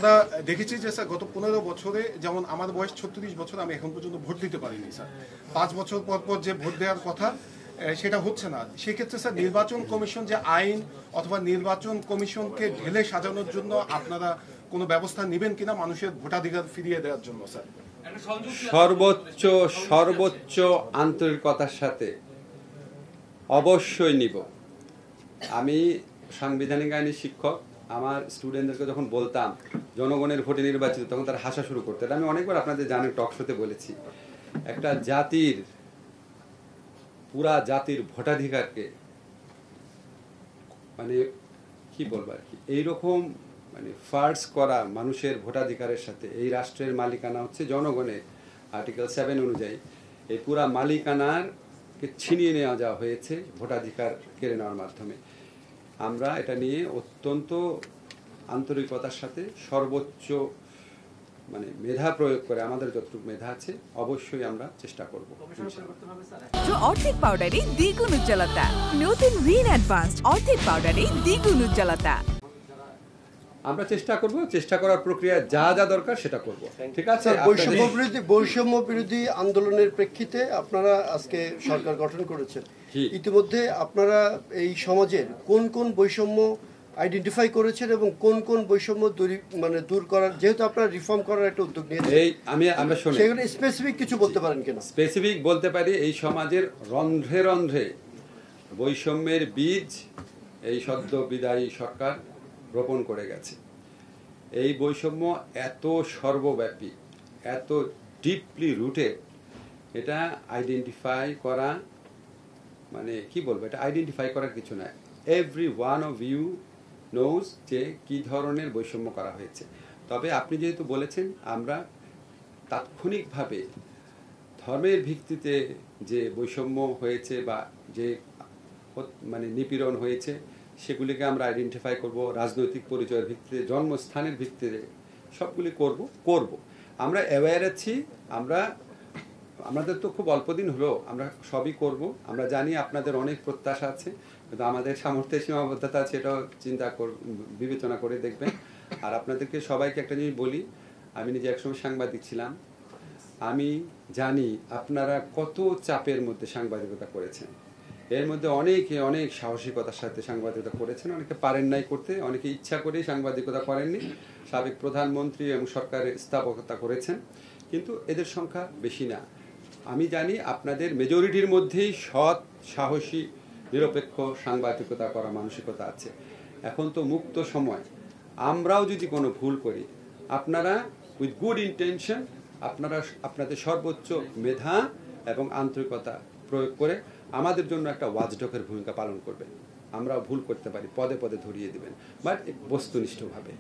আমরা দেখেছি যে স্যার গত 15 বছরে, যেমন আমার বয়স 36 বছর, আমি এখন পর্যন্ত ভোট দিতে পারিনি স্যার। 5 বছর পর পর যে ভোট দেওয়ার কথা সেটা হচ্ছে না। সেক্ষেত্রে স্যার নির্বাচন কমিশন যে আইন অথবা নির্বাচন কমিশনকে ঢেলে সাজানোর জন্য আপনারা কোনো ব্যবস্থা নেবেন কিনা মানুষের ভোটাধিকার ফিরিয়ে দেওয়ার জন্য স্যার? সর্বোচ্চ আন্তরিকতার সাথে অবশ্যই নিব। আমি সাংবিধানিক আইনের শিক্ষক। আমার স্টুডেন্টদেরকে যখন বলতাম জনগণের ভোটে নির্বাচিত, তখন তারা হাসা শুরু করতো। আমি অনেকবার আপনাদের জানেন টক শোতে বলেছি, একটা জাতির, পুরা জাতির ভোটাধিকারকে মানে কি বলবো আর কি, এইরকম মানে ফার্স করা মানুষের ভোটাধিকারের সাথে, এই রাষ্ট্রের মালিকানা হচ্ছে জনগণের, আর্টিকেল 7 অনুযায়ী এই পুরা মালিকানারকে ছিনিয়ে নেওয়া যাওয়া হয়েছে ভোটাধিকার কেড়ে নেওয়ার মাধ্যমে। আমরা এটা নিয়ে অত্যন্ত আন্তরিকতার সাথে সর্বোচ্চ মানে মেধা প্রয়োগ করে, আমাদের যতটুকু মেধা আছে অবশ্যই আমরা চেষ্টা করব। অর্ধেক পাউডারে দ্বিগুণ উজ্জ্বলতা, নতুন রিন অ্যাডভান্সড অর্ধেক পাউডারে দ্বিগুণ উজ্জ্বলতা। আমরা চেষ্টা করার প্রক্রিয়া যা যা দরকার সেটা করব। ঠিক আছে। বৈষম্য বিরোধী আন্দোলনের প্রেক্ষিতে আপনারা আজকে সরকার গঠন করেছেন। ইতিমধ্যে আপনারা এই সমাজের কোন কোন বৈষম্য আইডেন্টিফাই করেছেন এবং কোন কোন বৈষম্য দূর করার, যেহেতু আপনারা রিফর্ম করার একটা উদ্যোগ নিয়েছেন, আমরা শুনি সেগুলো স্পেসিফিক কিছু বলতে পারেন কিনা? স্পেসিফিক বলতে পারি, এই সমাজের রন্ধ্রে রন্ধ্রে বৈষম্যের বীজ এই সদ্য বিদায়ী সরকার রোপণ করে গেছে। এই বৈষম্য এত সর্বব্যাপী, এত ডিপলি রুটেড, এটা আইডেন্টিফাই করা মানে কি বলবো, এটা আইডেন্টিফাই করার কিছু নয়। Every one of you knows যে কি ধরনের বৈষম্য করা হয়েছে। তবে আপনি যেহেতু বলেছেন, আমরা তাৎক্ষণিকভাবে ধর্মের ভিত্তিতে যে বৈষম্য হয়েছে বা যে মানে নিপীড়ন হয়েছে সেগুলিকে আমরা আইডেন্টিফাই করব। রাজনৈতিক পরিচয়ের ভিত্তিতে, জন্মস্থানের ভিত্তিতে সবগুলি করব। আমরা অ্যাওয়্যার আছি। আমাদের তো খুব অল্প দিন হলো, আমরা সবই করব। আমরা জানি আপনাদের অনেক প্রত্যাশা আছে, কিন্তু আমাদের সামর্থ্যের সীমাবদ্ধতা আছে, এটাও বিবেচনা করে দেখবেন। আর আপনাদেরকে সবাইকে একটা জিনিস বলি, আমি নিজে একসময় সাংবাদিক ছিলাম। আমি জানি আপনারা কত চাপের মধ্যে সাংবাদিকতা করেছেন। এর মধ্যে অনেকে অনেক সাহসিকতার সাথে সাংবাদিকতা করেছেন, অনেকে পারেন নাই করতে, অনেকে ইচ্ছা করেই সাংবাদিকতা করেননি। সাবেক প্রধানমন্ত্রী এবং সরকারের স্থাপকতা করেছেন, কিন্তু এদের সংখ্যা বেশি না। আমি জানি আপনাদের মেজরিটির মধ্যেই সৎ, সাহসী, নিরপেক্ষ সাংবাদিকতা করা মানসিকতা আছে। এখন তো মুক্ত সময়, আমরাও যদি কোনো ভুল করি, আপনারা উইথ গুড ইন্টেনশন আপনারা আপনাদের সর্বোচ্চ মেধা এবং আন্তরিকতা প্রয়োগ করে আমাদের জন্য একটা ওয়াচডগের ভূমিকা পালন করবেন। আমরাও ভুল করতে পারি, পদে পদে ধরিয়ে দিবেন, বাট বস্তুনিষ্ঠভাবে।